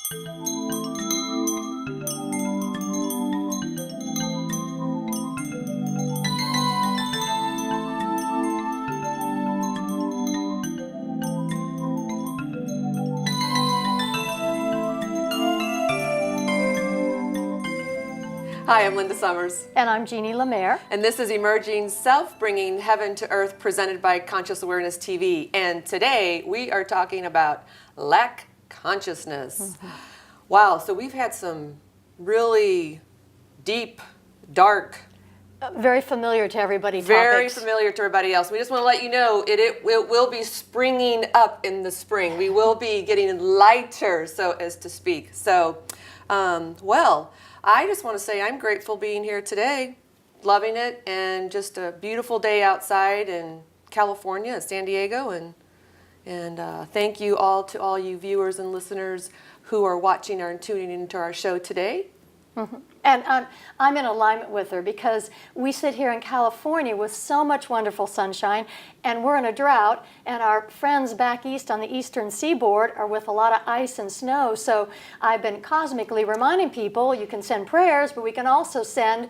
Hi, I'm Linda Summers. And I'm Jeannie Lemaire. And this is Emerging Self, bringing heaven to earth, presented by Conscious Awareness TV. And today we are talking about lack consciousness. Mm-hmm. Wow, so we've had some really deep, dark, very familiar to everybody very topics. familiar to everybody else. We just want to let you know it will be springing up in the spring. We will be getting lighter, so as to speak. So, well, I just want to say I'm grateful being here today, loving it, and just a beautiful day outside in California, in San Diego, and thank you all to all you viewers and listeners who are watching and tuning into our show today. Mm-hmm. And I'm in alignment with her because we sit here in California with so much wonderful sunshine, and we're in a drought, and our friends back east on the eastern seaboard are with a lot of ice and snow. So I've been cosmically reminding people you can send prayers, but we can also send,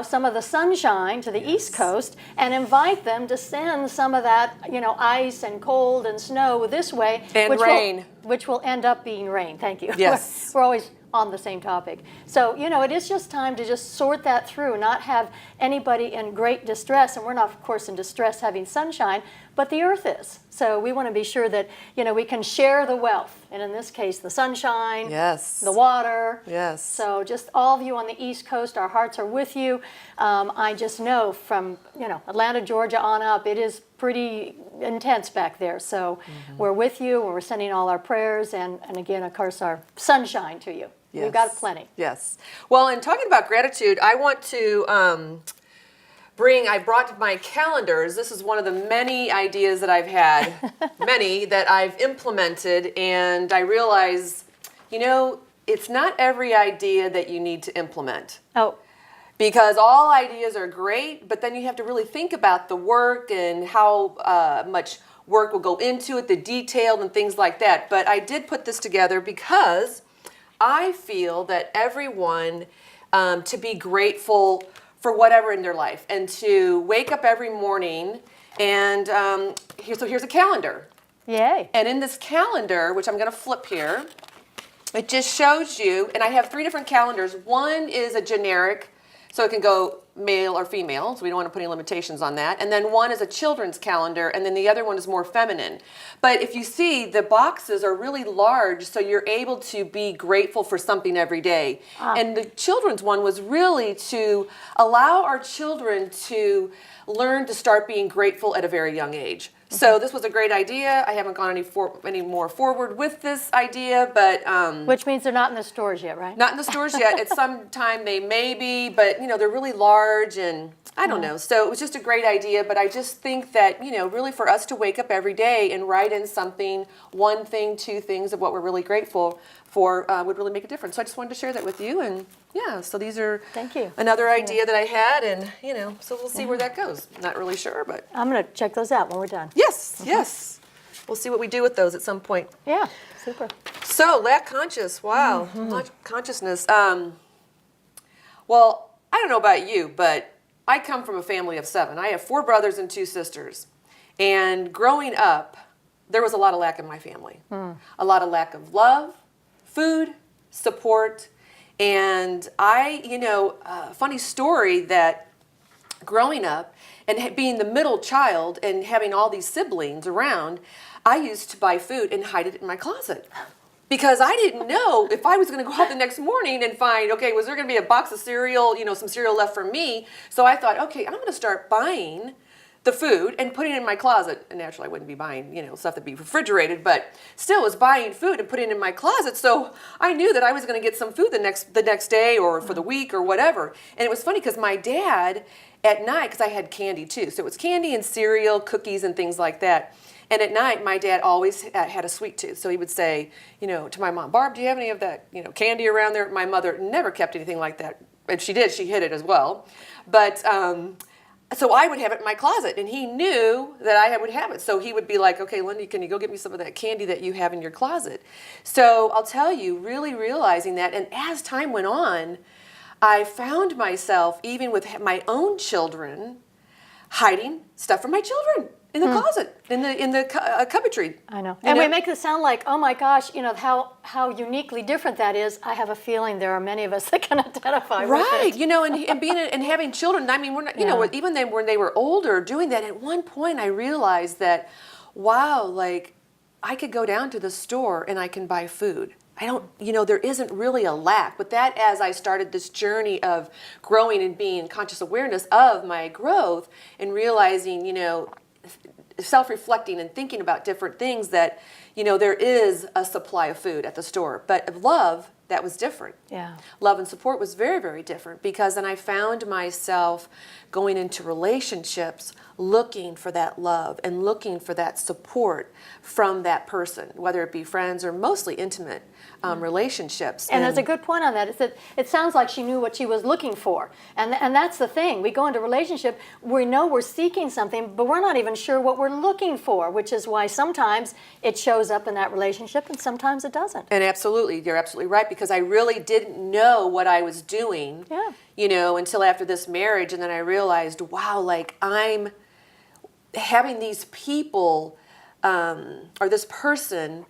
some of the sunshine to the East Coast and invite them to send some of that, ice and cold and snow this way. And rain. Which will end up being rain. Thank you. Yes. We're always on the same topic. So, it is just time to just sort that through, not have anybody in great distress. And we're not, of course, in distress having sunshine, but the earth is. So we want to be sure that, we can share the wealth. And in this case, the sunshine, yes, the water. Yes. So just all of you on the East Coast, our hearts are with you. I just know from, Atlanta, Georgia on up, it is pretty intense back there. So we're with you, and we're sending all our prayers, and again, of course, our sunshine to you. Yes. We've got plenty. Yes. Well, in talking about gratitude, I want to I brought my calendars. This is one of the many ideas that I've had, many that I've implemented, and I realize, it's not every idea that you need to implement. Oh. Because all ideas are great, but then you have to really think about the work and how much work will go into it, the detail and things like that. But I did put this together because I feel that everyone to be grateful for whatever in their life and to wake up every morning and here's a calendar. Yay. And in this calendar, which I'm going to flip here, it just shows you, and I have 3 different calendars. One is a generic, so it can go male or female, so we don't want to put any limitations on that. And then one is a children's calendar, and then the other one is more feminine. But if you see, the boxes are really large, so you're able to be grateful for something every day. And the children's one was really to allow our children to learn to start being grateful at a very young age. So this was a great idea. I haven't gone any more forward with this idea, but which means they're not in the stores yet, right? Not in the stores yet. At some time they may be, but they're really large, and I don't know. So it was just a great idea, but I just think that really for us to wake up every day and write in something, 1 thing, 2 things of what we're really grateful for would really make a difference. So I just wanted to share that with you, and so these are Thank you. another idea that I had, and so we'll see where that goes. Not really sure, but I'm going to check those out when we're done. yes, yes. We'll see what we do with those at some point. Yeah, super. So, lack conscious, wow, consciousness. Well, I don't know about you, but I come from a family of 7. I have 4 brothers and 2 sisters. And growing up, there was a lot of lack in my family. A lot of lack of love, food, support. And funny story that growing up and being the middle child and having all these siblings around, I used to buy food and hide it in my closet. Because I didn't know if I was going to go out the next morning and find, okay, was there going to be a box of cereal, some cereal left for me? So I thought, okay, I'm going to start buying the food and putting it in my closet. And naturally, I wouldn't be buying, stuff that'd be refrigerated, but still was buying food and putting it in my closet. So I knew that I was going to get some food the next day or for the week or whatever. And it was funny because my dad at night, because I had candy too, so it was candy and cereal, cookies and things like that. And at night, my dad always had a sweet tooth. So he would say, to my mom, Barb, do you have any of that, candy around there? My mother never kept anything like that. If she did, she hid it as well. But so I would have it in my closet, and he knew that I would have it. So he would be like, okay, Lindy, can you go get me some of that candy that you have in your closet? So I'll tell you, really realizing that, and as time went on, I found myself, even with my own children, hiding stuff from my children in the closet, in the cupboardry. I know. You And know? we make it sound like, oh my gosh, how uniquely different that is. I have a feeling there are many of us that can identify with Right, it. and being and having children. I mean, we're not, even then when they were older, doing that. At one point, I realized that, wow, like I could go down to the store and I can buy food. I don't, there isn't really a lack. But that, as I started this journey of growing and being conscious awareness of my growth and realizing, self-reflecting and thinking about different things, that there is a supply of food at the store, but of love, that was different. Yeah. Love and support was very, very different, because then I found myself going into relationships looking for that love and looking for that support from that person, whether it be friends or mostly intimate relationships. And there's a good point on that. It's that it sounds like she knew what she was looking for. And that's the thing. We go into a relationship, we know we're seeking something, but we're not even sure what we're looking for, which is why sometimes it shows up in that relationship and sometimes it doesn't. And absolutely, you're absolutely right, because I really didn't know what I was doing, until after this marriage. And then I realized, wow, like I'm having these people or this person,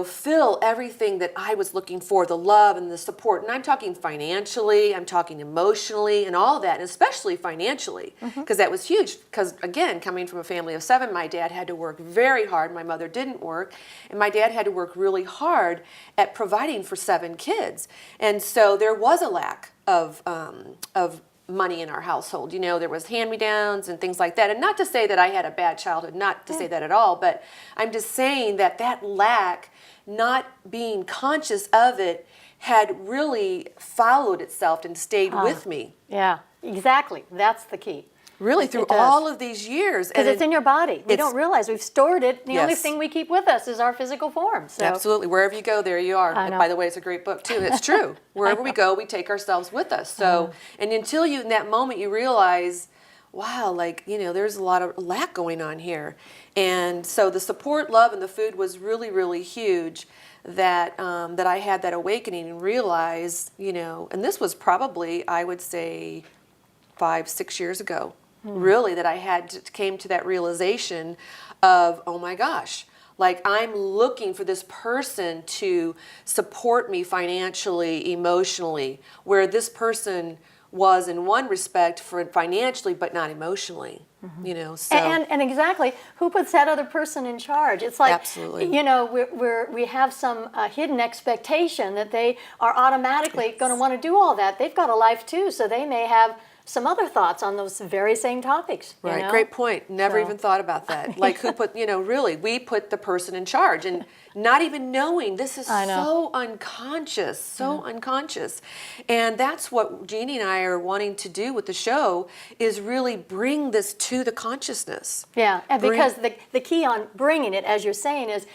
fill everything that I was looking for, the love and the support. And I'm talking financially, I'm talking emotionally and all that, and especially financially, because that was huge. Because again, coming from a family of 7, my dad had to work very hard. My mother didn't work, and my dad had to work really hard at providing for 7 kids. And so there was a lack of money in our household. There was hand-me-downs and things like that. And not to say that I had a bad childhood, not to say that at all, but I'm just saying that lack, not being conscious of it, had really followed itself and stayed with me. Yeah, exactly. That's the key. Really, through all of these years. Because it's in your body. We don't realize we've stored it. The only thing we keep with us is our physical form. So. Absolutely. Wherever you go, there you are. And by the way, it's a great book, too. It's true. Wherever we go, we take ourselves with us. So, and until in that moment, you realize, wow, like, there's a lot of lack going on here. And so the support, love, and the food was really, really huge. That I had that awakening and realized, and this was probably, I would say, 5-6 years ago. Really, that I came to that realization of, oh my gosh, like I'm looking for this person to support me financially, emotionally, where this person was in one respect for financially, but not emotionally. So and exactly, who puts that other person in charge? It's like, absolutely. we have some hidden expectation that they are automatically going to want to do all that. They've got a life too, so they may have some other thoughts on those very same topics. Right, great point. Never even thought about that. Like who put, really, we put the person in charge and not even knowing. This is so unconscious, unconscious. And that's what Jeannie and I are wanting to do with the show, is really bring this to the consciousness. Yeah, and because the key on bringing it, as you're saying, is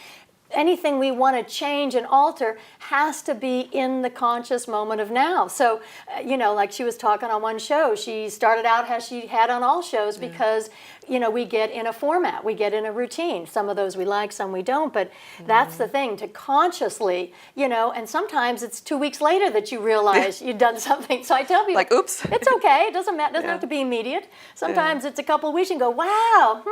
anything we want to change and alter has to be in the conscious moment of now. So, like she was talking on one show, she started out as she had on all shows because, we get in a format, we get in a routine. Some of those we like, some we don't, but that's the thing, to consciously, and sometimes it's 2 weeks later that you realize you've done something. So I tell people, like, oops. It's okay, it doesn't matter, it doesn't have to be immediate. Sometimes it's a couple of weeks and go, wow,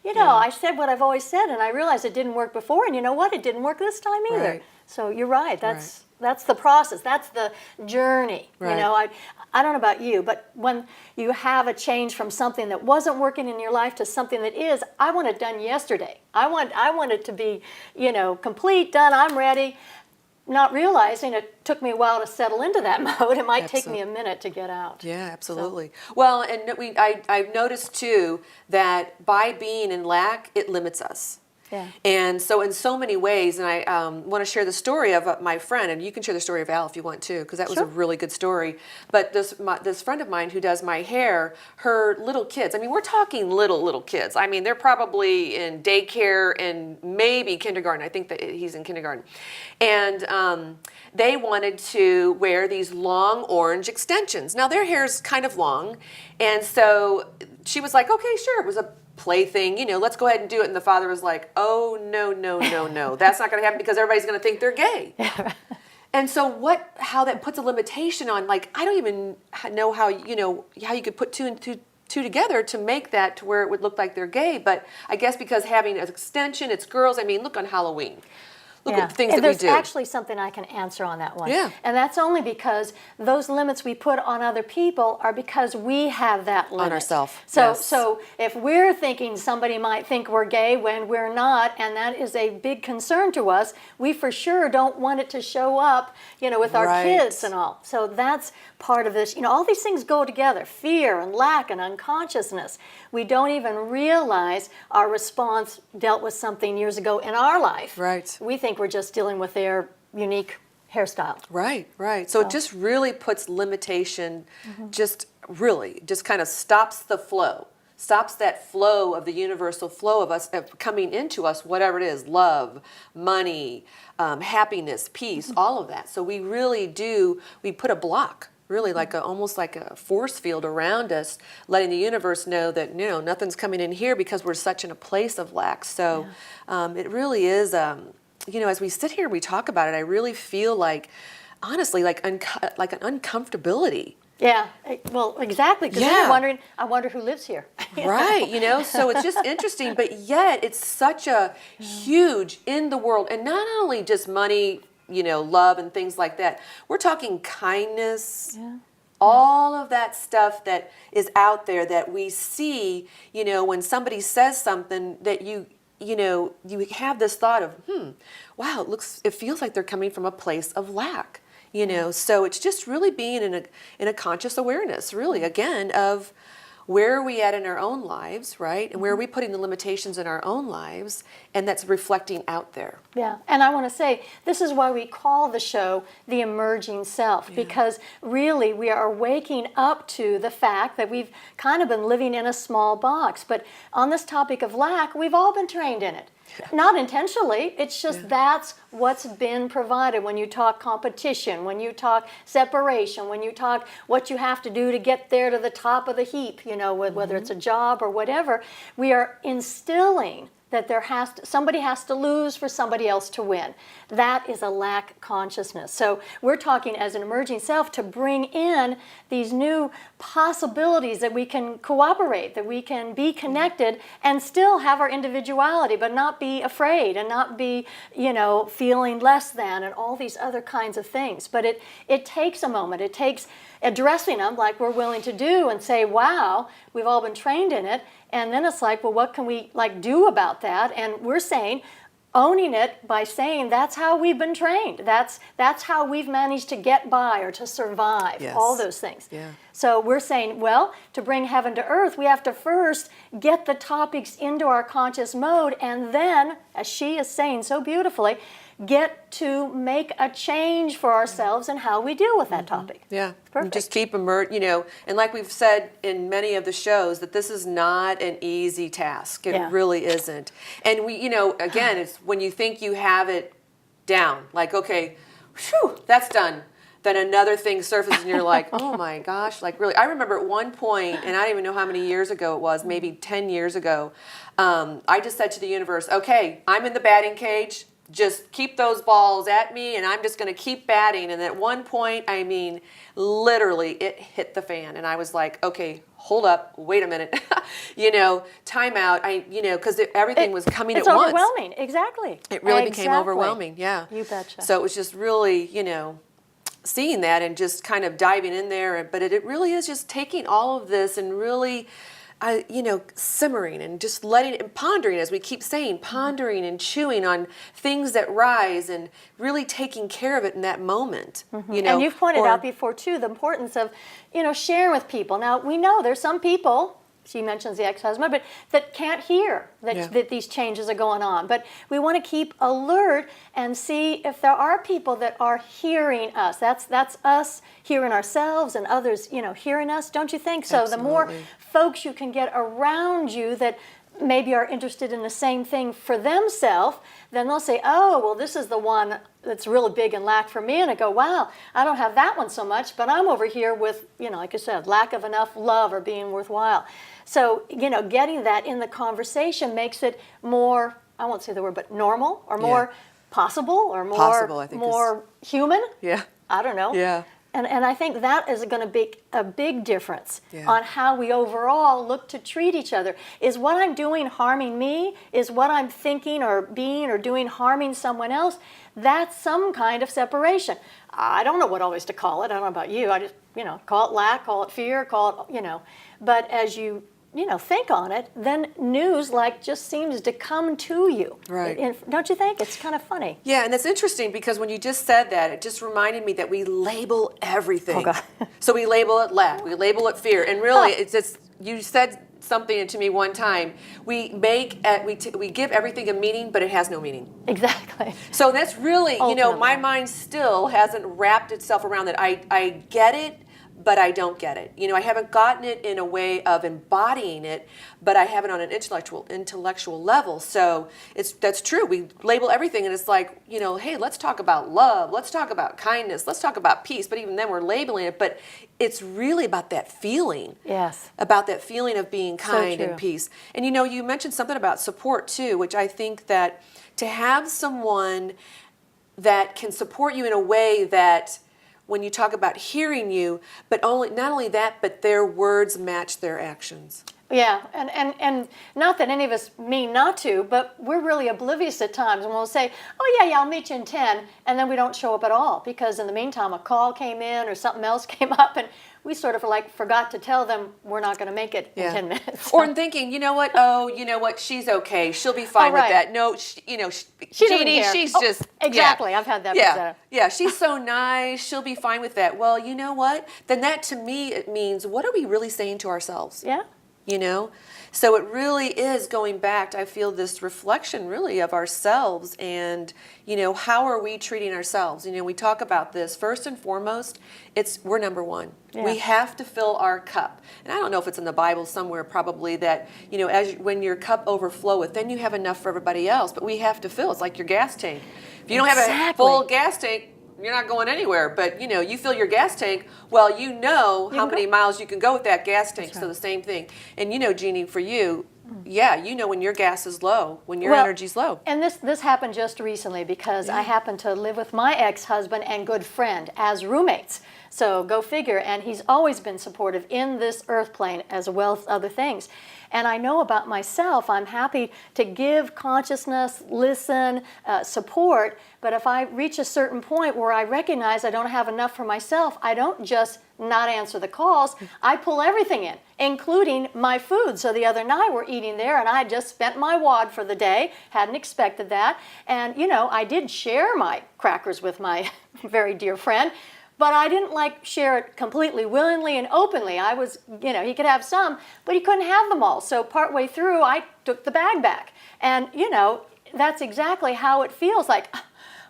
I said what I've always said and I realized it didn't work before, and you know what, it didn't work this time either. Right. So you're right, that's the process, that's the journey. Right. I don't know about you, but when you have a change from something that wasn't working in your life to something that is, I want it done yesterday. I want it to be, complete, done, I'm ready. Not realizing it took me a while to settle into that mode. It might take me a minute to get out. Yeah, absolutely. So. Well, and I've noticed too that by being in lack, it limits us. Yeah. And so in so many ways, and I want to share the story of my friend, and you can share the story of Al if you want to, because that was Sure. a really good story. But this friend of mine who does my hair, her little kids, I mean, we're talking little kids. I mean, they're probably in daycare and maybe kindergarten. I think that he's in kindergarten. And they wanted to wear these long orange extensions. Now, their hair's kind of long, and so she was like, okay, sure. It was a plaything, let's go ahead and do it. And the father was like, oh, no. That's not going to happen because everybody's going to think they're gay. And so how that puts a limitation on, like, I don't even know how you could put two and two together to make that to where it would look like they're gay. But I guess because having an extension, it's girls. I mean, look on Halloween. Look at the things that we do. There's actually something I can answer on that one. Yeah. And that's only because those limits we put on other people are because we have that limit. On ourselves. So if we're thinking somebody might think we're gay when we're not, and that is a big concern to us, we for sure don't want it to show up, with our kids and all. So that's part of this. All these things go together. Fear and lack and unconsciousness. We don't even realize our response dealt with something years ago in our life. Right. We think we're just dealing with their unique hairstyle. Right. So it just really puts limitation, just kind of stops the flow, stops that flow of the universal flow of us of coming into us, whatever it is, love, money, happiness, peace, all of that. So we put a block, really almost like a force field around us, letting the universe know that nothing's coming in here because we're such in a place of lack. So it really is. As we sit here and we talk about it, I really feel like, honestly, like an uncomfortability. Yeah, well, exactly, because then you're wondering, I wonder who lives here. Right, so it's just interesting, but yet it's such a huge in the world, and not only just money, love and things like that. We're talking kindness, all of that stuff that is out there that we see, when somebody says something that you have this thought of, wow, it feels like they're coming from a place of lack, So it's just really being in a conscious awareness, really, again, of where are we at in our own lives, right? And where are we putting the limitations in our own lives? And that's reflecting out there. Yeah, and I want to say, this is why we call the show The Emerging Self, because really we are waking up to the fact that we've kind of been living in a small box. But on this topic of lack, we've all been trained in it. Not intentionally, it's just that's what's been provided when you talk competition, when you talk separation, when you talk what you have to do to get there to the top of the heap, whether it's a job or whatever. We are instilling that somebody has to lose for somebody else to win. That is a lack consciousness. So we're talking as an emerging self to bring in these new possibilities that we can cooperate, that we can be connected and still have our individuality, but not be afraid and not be, feeling less than and all these other kinds of things. But it takes a moment. It takes addressing them like we're willing to do and say, wow, we've all been trained in it. And then it's like, well, what can we do about that? And we're saying, owning it by saying that's how we've been trained. That's how we've managed to get by or to survive, all those things. Yeah. So we're saying, well, to bring heaven to earth, we have to first get the topics into our conscious mode, and then, as she is saying so beautifully, get to make a change for ourselves and how we deal with that topic. Yeah, perfect. Just keep and like we've said in many of the shows, that this is not an easy task. It really isn't. And we, again, it's when you think you have it down, like, okay, whew, that's done. Then another thing surfaces and you're like, oh my gosh, like really. I remember at one point, and I don't even know how many years ago it was, maybe 10 years ago, I just said to the universe, okay, I'm in the batting cage. Just keep those balls at me, and I'm just going to keep batting. And at one point, I mean, literally, it hit the fan. And I was like, okay, hold up, wait a minute, time out. Because everything was coming at once. It's overwhelming, exactly. It really became overwhelming, yeah. You betcha. So it was just really, seeing that and just kind of diving in there. But it really is just taking all of this and really... simmering and just letting it and pondering, as we keep saying, pondering and chewing on things that rise and really taking care of it in that moment. And you've pointed out before too the importance of, sharing with people. Now we know there's some people she mentions the ex-husband, but that can't hear that these changes are going on. But we want to keep alert and see if there are people that are hearing us. That's us hearing ourselves and others, hearing us. Don't you think so? Absolutely. The more folks you can get around you that maybe are interested in the same thing for themselves, then they'll say, oh, well, this is the one that's really big in lack for me. And I go, wow, I don't have that one so much, but I'm over here with, like I said, lack of enough love or being worthwhile. So, getting that in the conversation makes it more, I won't say the word, but normal or more possible or more, possible, I think more human. Yeah. I don't know. Yeah. And I think that is going to be a big difference Yeah. on how we overall look to treat each other. Is what I'm doing harming me? Is what I'm thinking or being or doing harming someone else? That's some kind of separation. I don't know what always to call it. I don't know about you. I just, call it lack, call it fear, call it, But as you, think on it, then news just seems to come to you. Right. Don't you think? It's kind of funny. Yeah, and it's interesting because when you just said that, it just reminded me that we label everything. Oh, God. So we label it lack, we label it fear, and really, it's just, you said something to me one time. We give everything a meaning, but it has no meaning. Exactly. So that's really, Ultimately. my mind still hasn't wrapped itself around that. I get it, but I don't get it. I haven't gotten it in a way of embodying it, but I have it on an intellectual level. So that's true. We label everything, and it's like, hey, let's talk about love. Let's talk about kindness. Let's talk about peace. But even then, we're labeling it. But it's really about that feeling. Yes. About that feeling of being kind true. and peace. And you mentioned something about support too, which I think that to have someone that can support you in a way that, when you talk about hearing you, but not only that, but their words match their actions. Yeah, and not that any of us mean not to, but we're really oblivious at times, and we'll say, oh yeah, I'll meet you in 10, and then we don't show up at all, because in the meantime a call came in or something else came up, and we sort of forgot to tell them we're not going to make it in 10 minutes. Or in thinking, you know what, she's okay, she'll be fine with that. No, She Jeannie, she's just... Exactly, I've had that. Yeah, she's so nice, she'll be fine with that. Well, you know what? Then that to me, it means, what are we really saying to ourselves? Yeah. So it really is going back to, I feel, this reflection really of ourselves and, how are we treating ourselves? We talk about this first and foremost, we're number one. Yeah. We have to fill our cup. And I don't know if it's in the Bible somewhere probably that, when your cup overfloweth, then you have enough for everybody else, but we have to fill. It's like your gas tank. If you don't have a full gas tank, you're not going anywhere, but you fill your gas tank, well, how many miles you can go with that gas tank. So the same thing. And Jeannie, for you, when your gas is low, when your energy's low. And this happened just recently because I happened to live with my ex-husband and good friend as roommates. So go figure, and he's always been supportive in this earth plane as well as other things. And I know about myself, I'm happy to give consciousness, listen, support, but if I reach a certain point where I recognize I don't have enough for myself, I don't just not answer the calls, I pull everything in, including my food. So the other night we're eating there, and I just spent my wad for the day, hadn't expected that, and I did share my crackers with my very dear friend, but I didn't share it completely willingly and openly. I was, he could have some, but he couldn't have them all. So partway through, I took the bag back. And, that's exactly how it feels like,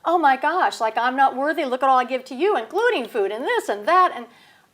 oh my gosh, I'm not worthy. Look at all I give to you, including food and this and that. And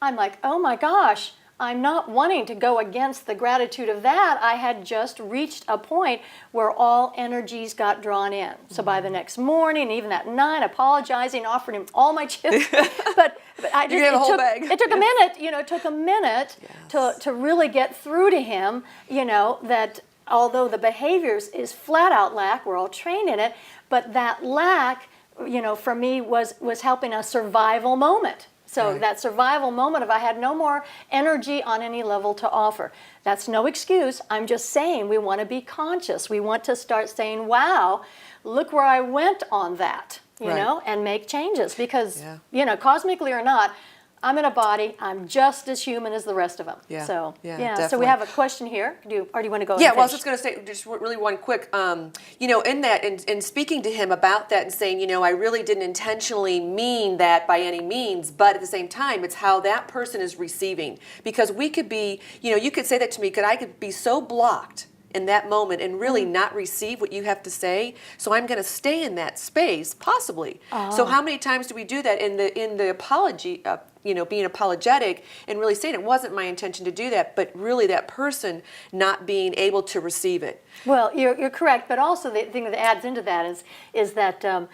I'm like, oh my gosh, I'm not wanting to go against the gratitude of that. I had just reached a point where all energies got drawn in. So by the next morning, even that night, apologizing, offering him all my chips. but I just, a whole bag. It took a minute. It took a minute to really get through to him. That although the behaviors is flat out lack, we're all trained in it, but that lack, for me was helping a survival moment. So that survival moment of I had no more energy on any level to offer. That's no excuse. I'm just saying we want to be conscious. We want to start saying, wow, look where I went on that, and make changes. Because, cosmically or not, I'm in a body. I'm just as human as the rest of them. Yeah. So Yeah, So we definitely. have a question here. Or do you want to go? Yeah, and well, I was finish? just going to say, just really one quick, in that, in speaking to him about that and saying, I really didn't intentionally mean that by any means, but at the same time, it's how that person is receiving. Because we could be, you could say that to me, I could be so blocked in that moment and really not receive what you have to say. So I'm going to stay in that space, possibly. So how many times do we do that in the apology, being apologetic and really saying it wasn't my intention to do that, but really that person not being able to receive it. Well, you're correct, but also the thing that adds into that is that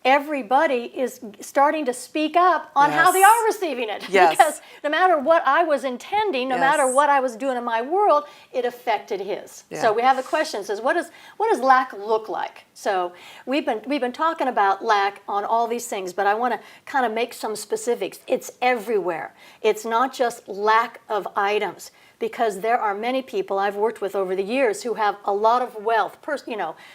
everybody is starting to speak up on how they are receiving it. Yes. Because no matter what I was intending, no matter what I was doing in my world, it affected his. Yeah. So we have a question that says, what does lack look like? So we've been talking about lack on all these things, but I want to kind of make some specifics. It's everywhere. It's not just lack of items. Because there are many people I've worked with over the years who have a lot of wealth,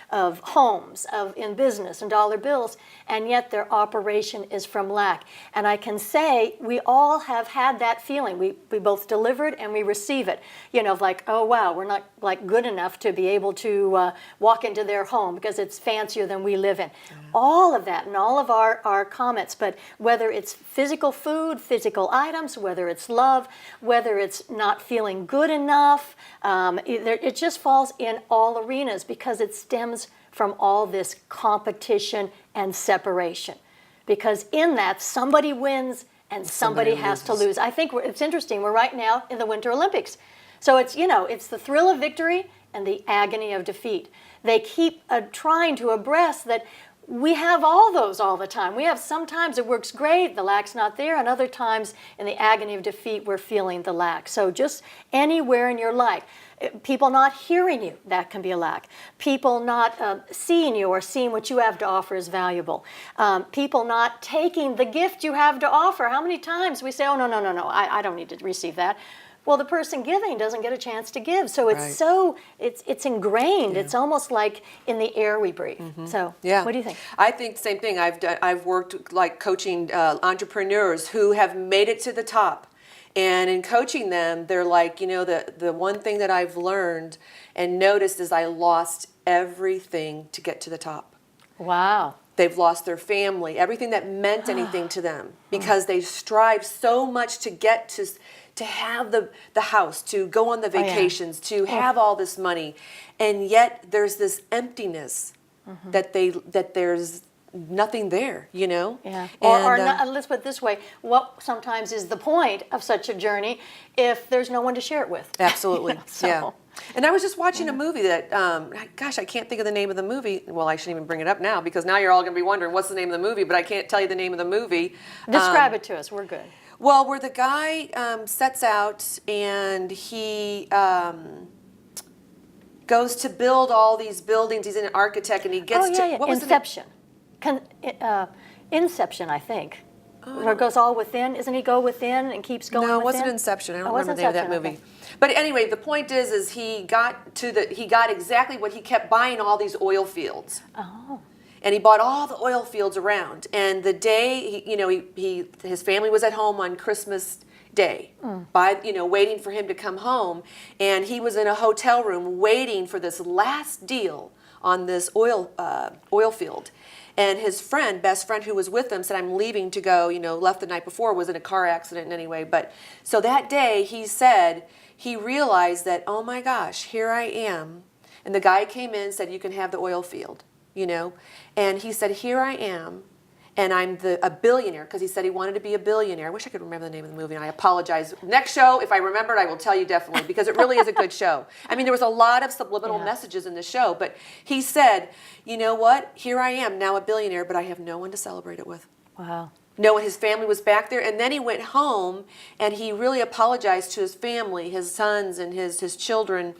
of homes, in business and dollar bills, and yet their operation is from lack. And I can say we all have had that feeling. We both deliver it and we receive it. Like, oh wow, we're not like good enough to be able to walk into their home because it's fancier than we live in. All of that and all of our comments, but whether it's physical food, physical items, whether it's love, whether it's not feeling good enough, it just falls in all arenas because it stems from all this competition and separation. Because in that, somebody wins and somebody has to lose. I think it's interesting. We're right now in the Winter Olympics. So it's the thrill of victory and the agony of defeat. They keep trying to abreast that we have all those all the time. We have sometimes it works great, the lack's not there, and other times in the agony of defeat, we're feeling the lack. So just anywhere in your life, people not hearing you, that can be a lack. People not seeing you or seeing what you have to offer is valuable. People not taking the gift you have to offer. How many times we say, oh, no, I don't need to receive that. Well, the person giving doesn't get a chance to give. So it's it's ingrained. It's almost like in the air we breathe. So what do you think? I think the same thing. I've worked like coaching entrepreneurs who have made it to the top. And in coaching them, they're like, the one thing that I've learned and noticed is I lost everything to get to the top. Wow. They've lost their family, everything that meant anything to them, because they strive so much to get to have the house, to go on the vacations, to have all this money, and yet there's this emptiness that there's nothing there, Yeah. And, Or not, let's put it this way: what sometimes is the point of such a journey if there's no one to share it with? Absolutely. So, yeah. And I was just watching a movie that, gosh, I can't think of the name of the movie. Well, I shouldn't even bring it up now because now you're all going to be wondering what's the name of the movie, but I can't tell you the name of the movie. Describe it to us. We're good. Well, where the guy sets out and he goes to build all these buildings. He's an architect and he gets to... What was Inception. Inception, I think. Where it goes all within. Isn't he go within and keeps going within? No, it wasn't Inception. I don't remember the name of that movie. Okay. But anyway, the point is he got exactly what he kept buying, all these oil fields. Oh. And he bought all the oil fields around. And the day his family was at home on Christmas Day, waiting for him to come home, and he was in a hotel room waiting for this last deal on this oil field. And his best friend who was with him said, I'm leaving to go, left the night before, was in a car accident anyway. But so that day he said, he realized that, oh my gosh, here I am. And the guy came in and said, you can have the oil field, And he said, here I am, and I'm a billionaire, because he said he wanted to be a billionaire. I wish I could remember the name of the movie, and I apologize. Next show, if I remember it, I will tell you definitely, because it really is a good show. I mean, there was a lot of subliminal messages in the show, but he said, you know what? Here I am, now a billionaire, but I have no one to celebrate it with. Wow. No, his family was back there, and then he went home, and he really apologized to his family, his sons and his children,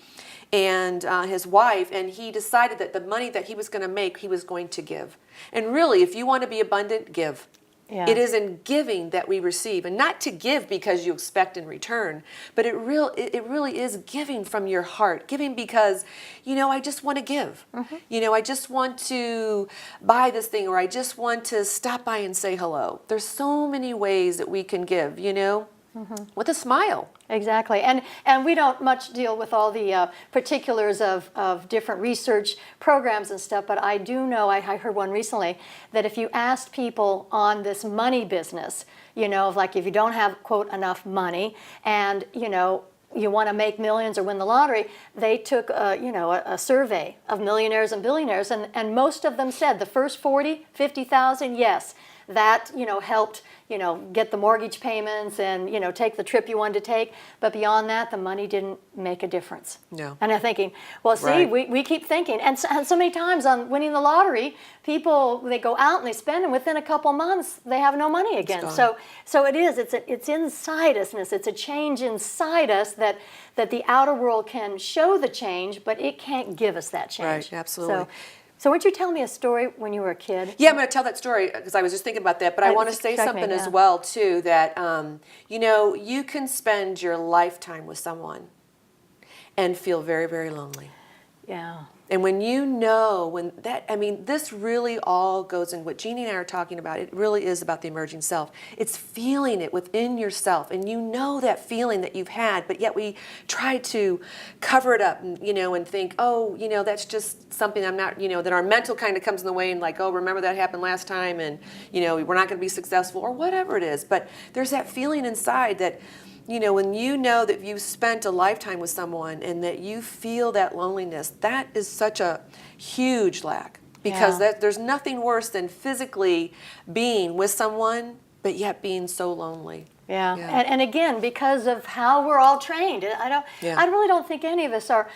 and his wife, and he decided that the money that he was going to make, he was going to give. And really, if you want to be abundant, give. Yeah. It is in giving that we receive, and not to give because you expect in return, but it really is giving from your heart, giving because, I just want to give. I just want to buy this thing, or I just want to stop by and say hello. There's so many ways that we can give, with a smile. Exactly. And we don't much deal with all the particulars of different research programs and stuff, but I do know, I heard one recently, that if you asked people on this money business, of like if you don't have, quote, enough money and, you want to make millions or win the lottery, they took a survey of millionaires and billionaires, and most of them said the first 40, 50,000, yes, that helped get the mortgage payments and take the trip you wanted to take, but beyond that the money didn't make a difference. No. And I'm thinking, well, see, Right. we keep thinking, and so many times on winning the lottery, people, they go out and they spend, and within a couple months they have no money again. gone. So it's inside us, and it's a change inside us that the outer world can show the change, but it can't give us that change. Right, absolutely. So would you tell me a story when you were a kid? Yeah, I'm going to tell that story because I was just thinking about that. But I want to say struck me, something as yeah. well, too, that, you can spend your lifetime with someone and feel very, very lonely. Yeah. And when this really all goes in what Jeannie and I are talking about. It really is about the emerging self. It's feeling it within yourself. And that feeling that you've had, but yet we try to cover it up, and think, that's just something I'm not, that our mental kind of comes in the way and like, oh, remember that happened last time and, we're not going to be successful or whatever it is. But there's that feeling inside that, when that you've spent a lifetime with someone and that you feel that loneliness, that is such a huge lack. Because Yeah. there's nothing worse than physically being with someone, but yet being so lonely. Yeah, Yeah. And again, because of how we're all trained, Yeah. I really don't think any of us are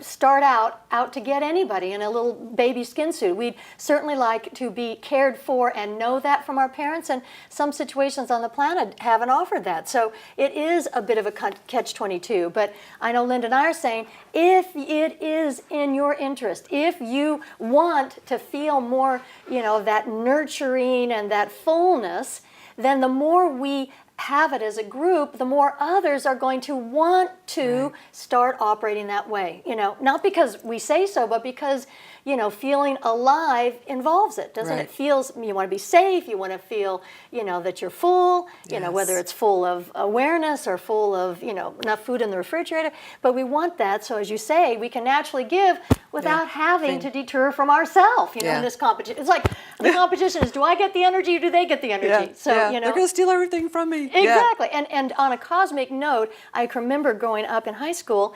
start out to get anybody in a little baby skin suit. We'd certainly like to be cared for and know that from our parents, and some situations on the planet haven't offered that. So it is a bit of a catch-22. But I know Linda and I are saying, if it is in your interest, if you want to feel more, that nurturing and that fullness, then the more we have it as a group, the more others are going to want to start operating that way. Not because we say so, but because, feeling alive involves it. Doesn't Right. it feels, you want to be safe, you want to feel, that you're full, Yes. whether it's full of awareness or full of, enough food in the refrigerator. But we want that, so as you say, we can naturally give without having to deter from ourselves, Yeah. in this competition. It's like the competition is, do I get the energy or do they get the energy? So, they're going to steal everything from me. Exactly. And on a cosmic note, I can remember growing up in high school,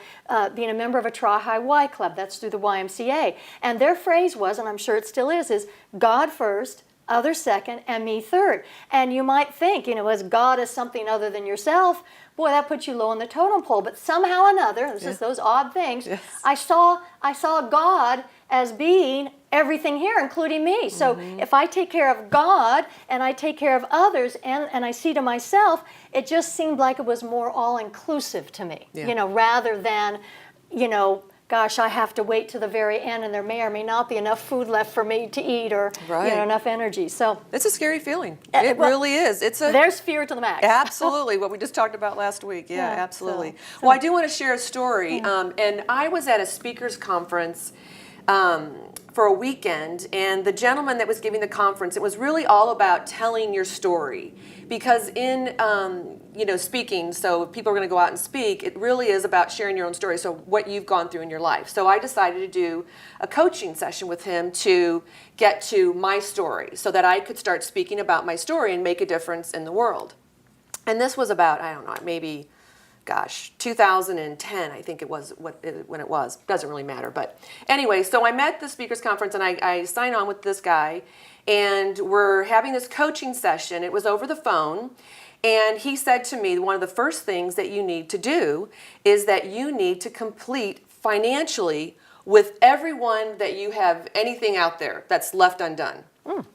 being a member of a Tri-High Y Club. That's through the YMCA. And their phrase was, and I'm sure it still is God first, others second, and me third. And you might think, as God is something other than yourself, boy, that puts you low on the totem pole. But somehow or another, this is those odd things, Yes. I saw God as being everything here, including me. So if I take care of God and I take care of others and I see to myself, it just seemed like it was more all-inclusive to me, rather than, gosh, I have to wait to the very end and there may or may not be enough food left for me to eat or enough energy. So It's a scary feeling. It really is. there's fear to the max. Absolutely, what we just talked about last week. Yeah, Yeah, absolutely. so- Well, I do want to share a story. And I was at a speakers conference for a weekend, and the gentleman that was giving the conference, it was really all about telling your story. Because in speaking, so if people are going to go out and speak, it really is about sharing your own story, so what you've gone through in your life. So I decided to do a coaching session with him to get to my story so that I could start speaking about my story and make a difference in the world. And this was about, I don't know, maybe, 2010, I think it was when it was. Doesn't really matter. But anyway, so I'm at the speakers conference and I sign on with this guy and we're having this coaching session. It was over the phone. And he said to me, one of the first things that you need to do is that you need to complete financially with everyone that you have anything out there that's left undone.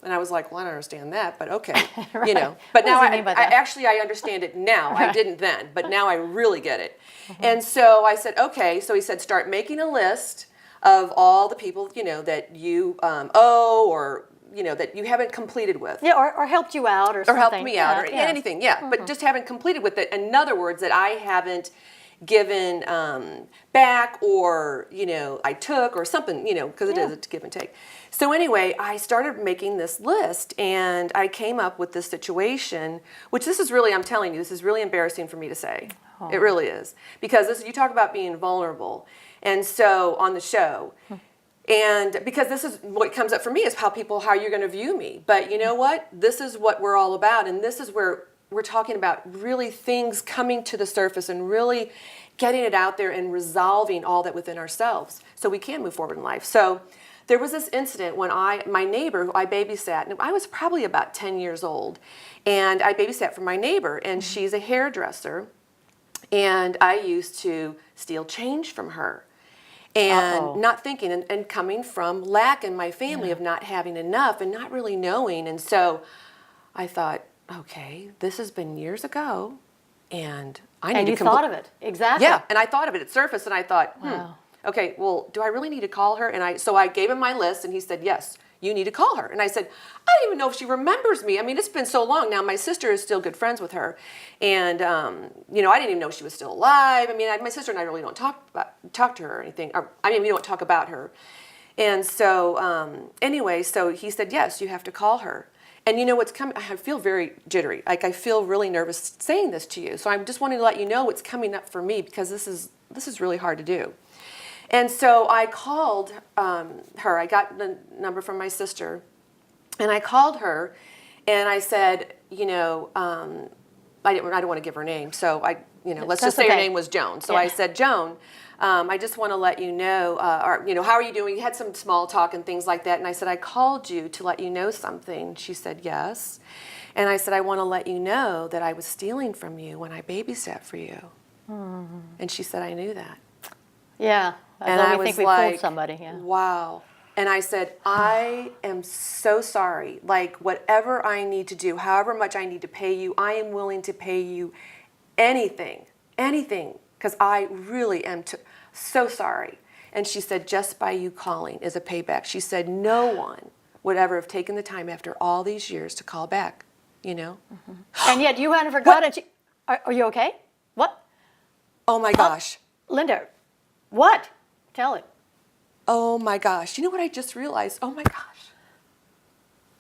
And I was like, well, I don't understand that, but okay, Right. But What now does he mean by that? I understand it now. I didn't then, but now I really get it. And so I said, okay. So he said, start making a list of all the people, that you owe or that you haven't completed with. Yeah, or helped you out or Or something. helped me out, or Yeah. anything, but just haven't completed with it. In other words, that I haven't given back, or I took, or something, because it is a give and take. So anyway, I started making this list, and I came up with this situation, which this is really, I'm telling you, this is really embarrassing for me to say. It really is, because you talk about being vulnerable, and so on the show. And because this is what comes up for me, is how you're going to view me. But you know what? This is what we're all about. And this is where we're talking about really things coming to the surface and really getting it out there and resolving all that within ourselves so we can move forward in life. So there was this incident when my neighbor, who I babysat, and I was probably about 10 years old, and I babysat for my neighbor, and she's a hairdresser, and I used to steal change from her. And not thinking, and coming from lack in my family of not having enough and not really knowing. And so I thought, okay, this has been years ago, and I need to... And you thought of it, exactly. Yeah, and I thought of it. It surfaced, and I thought, Wow. Okay, well, do I really need to call her? And so I gave him my list, and he said, yes, you need to call her. And I said, I don't even know if she remembers me. I mean, it's been so long now. My sister is still good friends with her. And, I didn't even know she was still alive. I mean, my sister and I really don't talk to her or anything. We don't talk about her. And so, anyway, so he said, yes, you have to call her. And you know what's coming? I feel very jittery. Like, I feel really nervous saying this to you. So I'm just wanting to let you know what's coming up for me, because this is really hard to do. And so I called her. I got the number from my sister, and I called her, and I said, I don't want to give her name, so let's just say her name was Joan. So I said, Joan, I just want to let you know, how are you doing? You had some small talk and things like that, and I said, I called you to let you know something. She said, yes. And I said, I want to let you know that I was stealing from you when I babysat for you. Mm-hmm. And she said, I knew that. Yeah. And I was think we like, fooled somebody. Yeah. Wow. And I said, I am so sorry. Like, whatever I need to do, however much I need to pay you, I am willing to pay you anything, because I really am so sorry. And she said, just by you calling is a payback. She said, no one would ever have taken the time after all these years to call back, Mm-hmm. And yet you hadn't forgotten. Are you okay? What? Oh, my gosh. Linda, what? Tell it. Oh, my gosh. You know what I just realized? Oh, my gosh.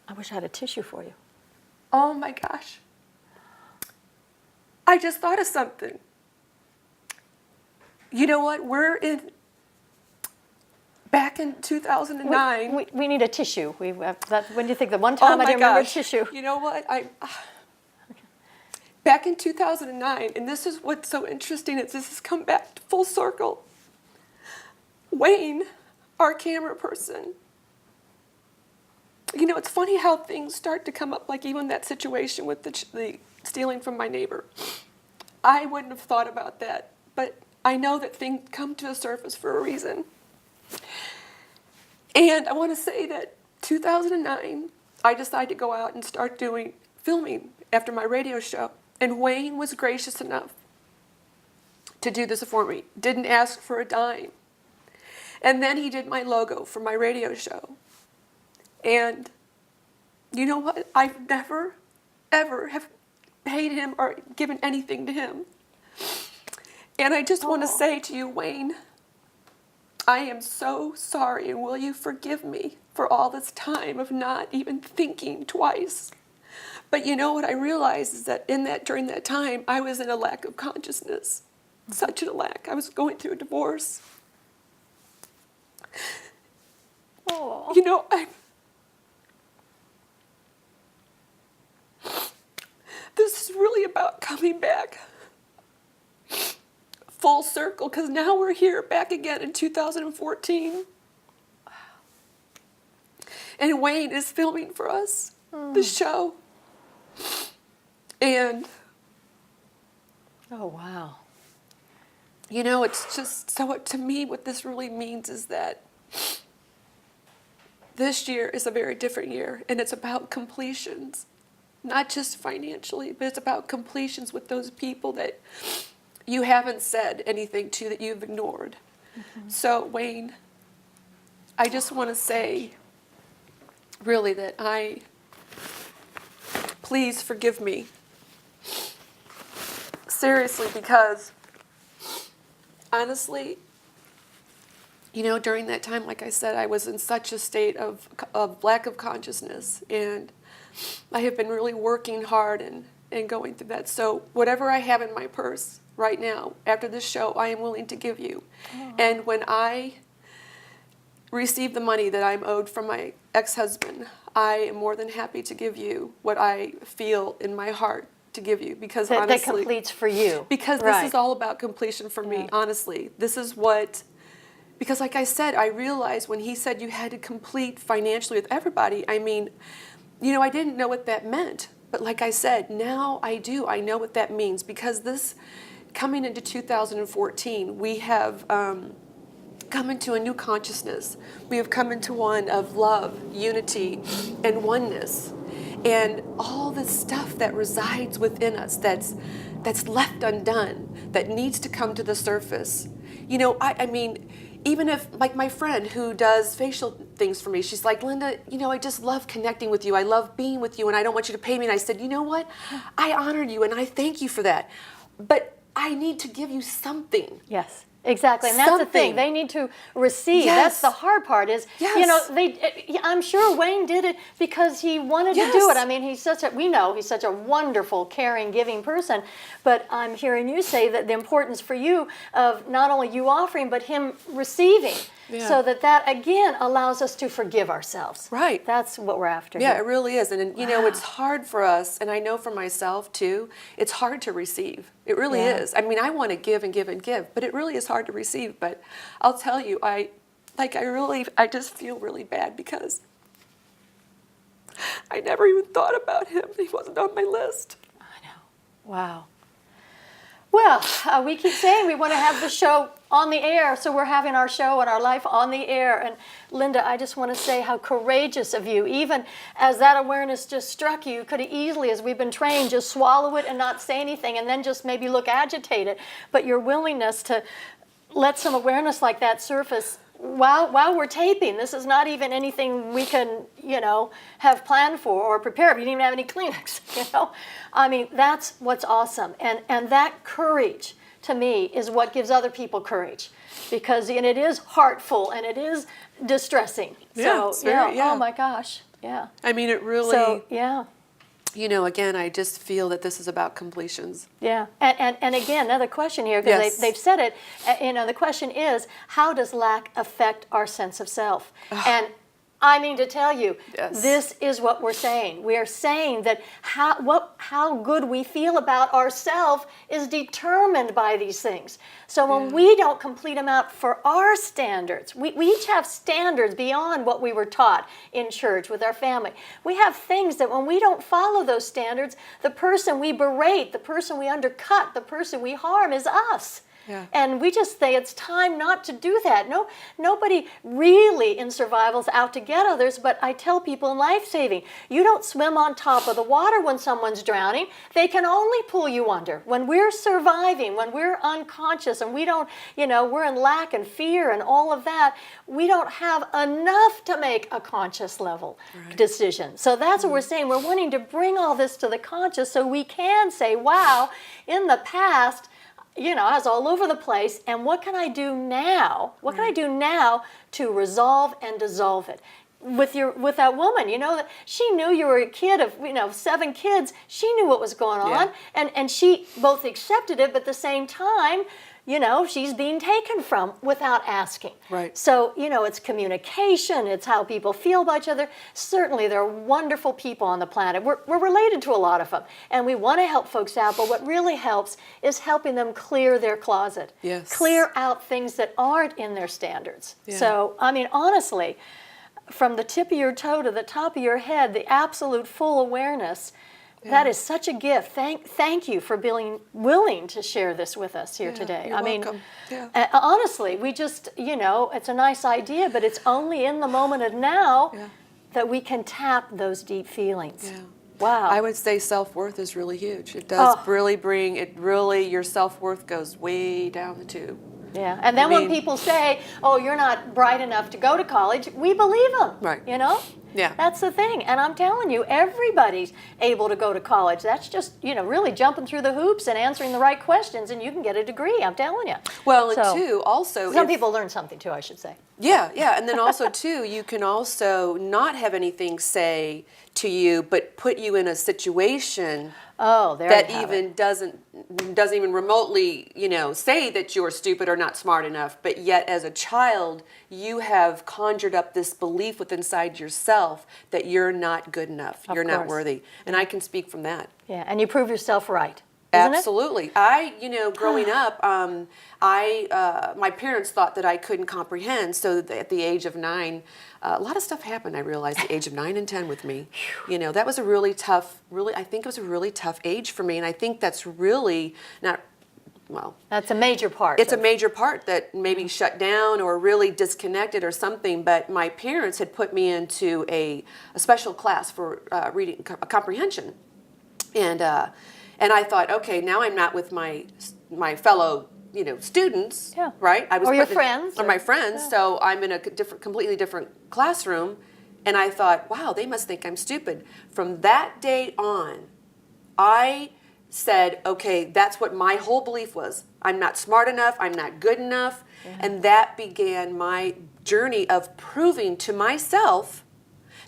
I wish I had a tissue for you. Oh, my gosh. I just thought of something. You know what? Back in 2009. We need a tissue. When do you think the one time I didn't remember a tissue? You know what? Back in 2009, and this is what's so interesting, is this has come back full circle. Wayne, our camera person, it's funny how things start to come up, like even that situation with the stealing from my neighbor. I wouldn't have thought about that, but I know that things come to the surface for a reason. And I want to say that 2009, I decided to go out and start filming after my radio show. And Wayne was gracious enough to do this for me. Didn't ask for a dime. And then he did my logo for my radio show. And you know what? I've never, ever have paid him or given anything to him. And I just want to say to you, Wayne, I am so sorry, and will you forgive me for all this time of not even thinking twice? But you know what I realized is that during that time, I was in a lack of consciousness. Such a lack. I was going through a divorce. Oh. This is really about coming back full circle, because now we're here back again in 2014. And Wayne is filming for us the show. And oh, wow. It's just to me, what this really means is that this year is a very different year, and it's about completions, not just financially, but it's about completions with those people that you haven't said anything to, that you've ignored. Mm-hmm. So, Wayne, I just want to say really that please forgive me. Seriously, because honestly, during that time, like I said, I was in such a state of lack of consciousness, and I have been really working hard and going through that. So whatever I have in my purse right now, after this show, I am willing to give you. Oh. And when I receive the money that I'm owed from my ex-husband, I am more than happy to give you what I feel in my heart to give you, because honestly, that completes for you. Because this is all about completion for me. Honestly, this is what. Because like I said, I realized when he said you had to complete financially with everybody, I mean, I didn't know what that meant. But like I said, now I do. I know what that means, because this, coming into 2014, we have come into a new consciousness. We have come into one of love, unity, and oneness. And all the stuff that resides within us that's left undone, that needs to come to the surface. I mean, even if, like my friend who does facial things for me, she's like, Linda, I just love connecting with you. I love being with you, and I don't want you to pay me. And I said, you know what? I honor you, and I thank you for that. But I need to give you something. Yes. Exactly, and that's the thing. They need to receive. Yes. That's the hard part. Is I'm sure Wayne did it because he wanted to do it. I mean, we know he's such a wonderful, caring, giving person. But I'm hearing you say that the importance for you of not only you offering, but him receiving, so that again allows us to forgive ourselves. Right. That's what we're after. Yeah, here. it really is, and it's hard for us, and I know for myself too. It's hard to receive. It really is. I mean, I want to give and give and give, but it really is hard to receive. But I'll tell you, I just feel really bad because I never even thought about him. He wasn't on my list. I know. Wow. Well, we keep saying we want to have the show on the air, so we're having our show and our life on the air. And Linda, I just want to say how courageous of you. Even as that awareness just struck you, you could have easily, as we've been trained, just swallow it and not say anything, and then just maybe look agitated. But your willingness to let some awareness like that surface while we're taping. This is not even anything we can, have planned for or prepared. We didn't even have any Kleenex, I mean, that's what's awesome. And that courage, to me, is what gives other people courage. Because it is heartful and it is distressing. Yeah, So, oh my gosh, yeah. I mean, it really... So, yeah. Again, I just feel that this is about completions. Yeah, and again, another question here, because they've said it, the question is, how does lack affect our sense of self? And I mean to tell you, this is what we're saying. We are saying that how good we feel about ourselves is determined by these things. So when we don't complete them out for our standards, we each have standards beyond what we were taught in church with our family. We have things that when we don't follow those standards, the person we berate, the person we undercut, the person we harm is us. Yeah. And we just say it's time not to do that. Nobody really in survival is out to get others, but I tell people in life-saving, you don't swim on top of the water when someone's drowning. They can only pull you under. When we're surviving, when we're unconscious and we don't, we're in lack and fear and all of that, we don't have enough to make a conscious level decision. So that's what we're saying. We're wanting to bring all this to the conscious so we can say, wow, in the past, I was all over the place, and what can I do now? What can I do now to resolve and dissolve it? With that woman, she knew you were a kid of 7 kids. She knew what was going on, and she both accepted it, but at the same time, she's being taken from without asking. Right. So, it's communication, it's how people feel about each other. Certainly, there are wonderful people on the planet. We're related to a lot of them, and we want to help folks out, but what really helps is helping them clear their closet. Yes. Clear out things that aren't in their standards. Yeah. So, I mean, honestly, from the tip of your toe to the top of your head, the absolute full awareness, that is such a gift. Thank you for being willing to share this with us here today. You're welcome. Honestly, we just, it's a nice idea, but it's only in the moment of now that we can tap those deep feelings. Yeah. Wow. I would say self-worth is really huge. It does your self-worth goes way down the tube. Yeah, and then when people say, oh, you're not bright enough to go to college, we believe them. Right. Yeah. That's the thing. And I'm telling you, everybody's able to go to college. That's just, really jumping through the hoops and answering the right questions, and you can get a degree, I'm telling you. Well, and So, two, also, some people learn something too, I should say. yeah, yeah, and then also too, you can also not have anything say to you, but put you in a situation Oh, there that you have even it. doesn't even remotely, say that you're stupid or not smart enough, but yet as a child, you have conjured up this belief within inside yourself that you're not good enough, you're not course. worthy, and I can speak from that. Yeah, and you prove yourself right. Isn't Absolutely. Growing up, my parents thought that I couldn't comprehend, so that at the age of 9, a lot of stuff happened, I realized, at the age of 9 and 10 with me. That was a really tough, I think it was a really tough age for me, and I think that's really not, well. That's a major part. It's a major part that maybe shut down or really disconnected or something, but my parents had put me into a special class for reading comprehension. And I thought, okay, now I'm not with my fellow, students, Yeah. right? I was Or your put in- friends, or or- my friends. yeah. So I'm in a completely different classroom, and I thought, wow, they must think I'm stupid. From that day on, I said, okay, that's what my whole belief was. I'm not smart enough. I'm not good enough, and that began my journey of proving to myself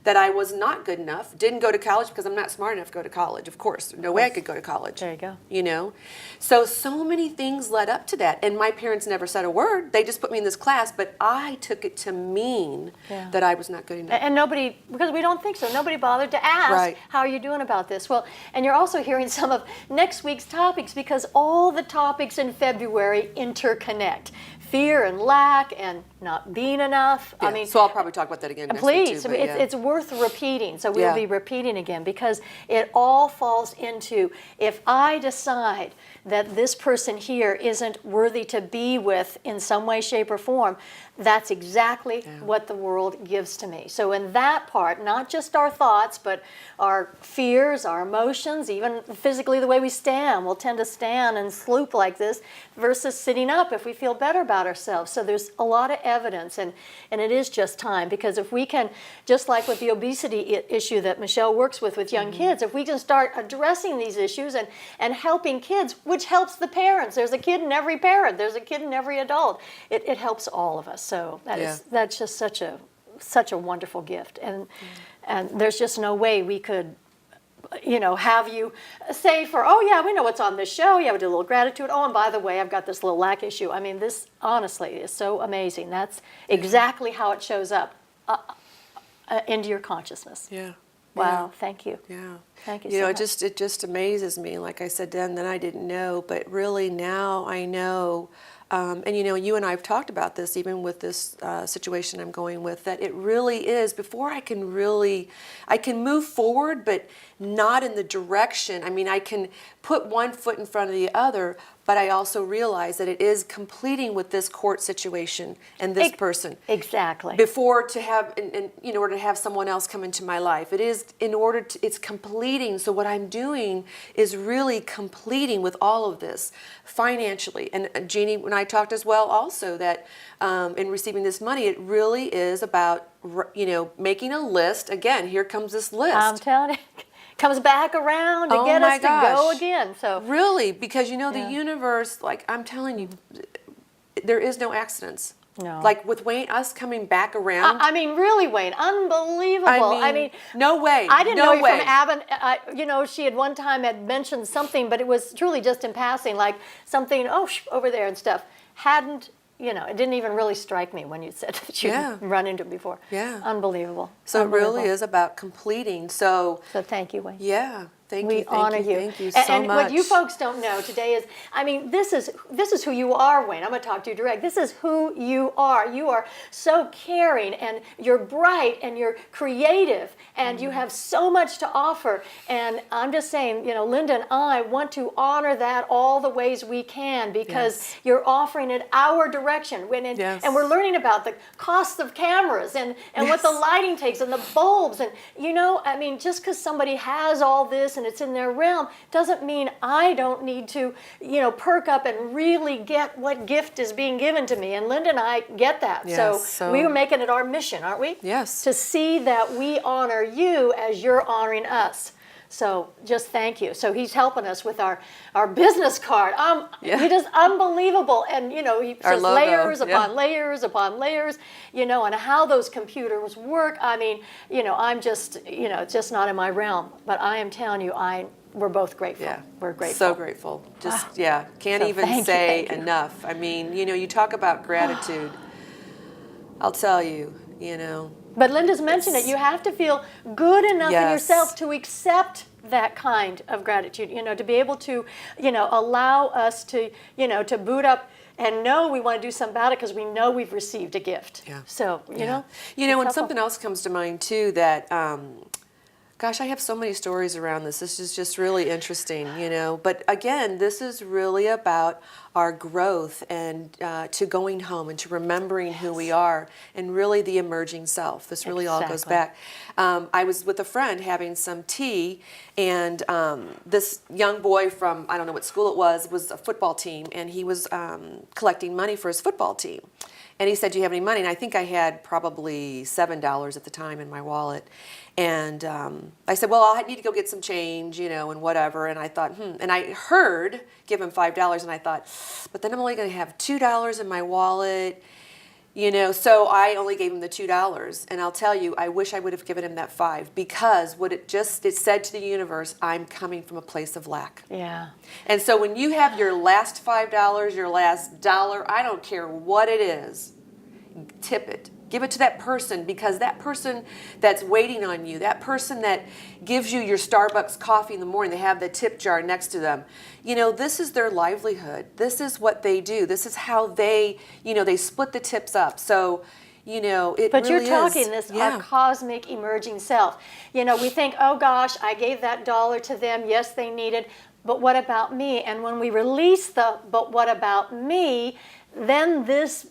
that I was not good enough, didn't go to college because I'm not smart enough to go to college, of course. No way I could go to college. There you go. So many things led up to that. And my parents never said a word. They just put me in this class, but I took it to mean that I was not good enough. And nobody, because we don't think so, nobody bothered to ask, Right. how are you doing about this? Well, and you're also hearing some of next week's topics, because all the topics in February interconnect. Fear and lack and not being enough. Yeah, I mean, so I'll probably talk about that again next week please, too. But it's worth repeating. So we'll Yeah. be repeating again, because it all falls into, if I decide that this person here isn't worthy to be with in some way, shape, or form, that's exactly what the world gives to me. So in that part, not just our thoughts, but our fears, our emotions, even physically the way we stand. We'll tend to stand and sloop like this versus sitting up if we feel better about ourselves. So there's a lot of evidence, and it is just time, because if we can, just like with the obesity issue that Michelle works with young kids, if we can start addressing these issues and helping kids, which helps the parents. There's a kid in every parent. There's a kid in every adult. It helps all of us. So that's just such a wonderful gift, and there's just no way we could, have you say we know what's on this show. Yeah, we did a little gratitude. Oh, and by the way, I've got this little lack issue. I mean, this honestly is so amazing. That's exactly how it shows up into your consciousness. Yeah. Wow. Thank you. Yeah. Thank you so much. It just amazes me. Like I said then I didn't know, but really now I know. And you and I have talked about this, even with this situation I'm going with, that it really is, before I can move forward, but not in the direction. I mean, I can put one foot in front of the other, but I also realize that it is completing with this court situation and this person. Exactly. Before to have, in order to have someone else come into my life. It is it's completing. So what I'm doing is really completing with all of this financially. And Jeannie and I talked as well also that in receiving this money, it really is about, making a list. Again, here comes this list. I'm telling you. Comes back around to get us to go again. So really, because the universe, like I'm telling you, there is no accidents. No. Like with Wayne, us coming back around. I mean, really, Wayne, unbelievable. I mean, no way. I didn't no know you way. from Avon. She had one time had mentioned something, but it was truly just in passing, like something over there and stuff. It didn't even really strike me when you said that you'd run into it before. Yeah. Unbelievable. So it really is about completing. So thank you, Wayne. Yeah. Thank we you. honor you. Thank you so much. And what you folks don't know today is, this is who you are, Wayne. I'm going to talk to you direct. This is who you are. You are so caring, and you're bright, and you're creative, and you have so much to offer. And I'm just saying, Linda and I want to honor that all the ways we can, because you're offering it our direction. And we're learning about the costs of cameras and what the lighting takes and the bulbs. And, just because somebody has all this and it's in their realm doesn't mean I don't need to, perk up and really get what gift is being given to me. And Linda and I get that. So we are making it our mission, aren't we? Yes. To see that we honor you as you're honoring us. So just thank you. So he's helping us with our business card. He does unbelievable. And, he says logo, layers upon layers upon layers, and how those computers work. I mean, I'm just, it's just not in my realm. But I am telling you, we're both grateful. Yeah. We're grateful. So grateful. Just, can't So even thank say you. enough. I mean, you talk about gratitude. I'll tell you, But Linda's mentioned it. You have to feel good enough in yourself to accept that kind of gratitude, to be able to, allow us to, to boot up and know we want to do something about it because we know we've received a gift. Yeah. So, and something else comes to mind too that, gosh, I have so many stories around this. This is just really interesting, But again, this is really about our growth and to going home and to remembering who we are and really the emerging self. This really all goes back. I was with a friend having some tea, and this young boy from, I don't know what school it was a football team, and he was collecting money for his football team. And he said, "Do you have any money?" And I think I had probably $7 at the time in my wallet. And I said, "Well, I need to go get some change, and whatever." And I thought, And I heard, give him $5. And I thought, but then I'm only going to have $2 in my wallet, So I only gave him the $2. And I'll tell you, I wish I would have given him that $5, because it said to the universe, I'm coming from a place of lack. Yeah. And so when you have your last $5, your last dollar, I don't care what it is, tip it. Give it to that person, because that person that's waiting on you, that person that gives you your Starbucks coffee in the morning, they have the tip jar next to them. This is their livelihood. This is what they do. This is how they, they split the tips up. So, it But really you're talking this, Yeah. our cosmic emerging self. We think, oh gosh, I gave that dollar to them. Yes, they need it. But what about me? And when we release but what about me, then this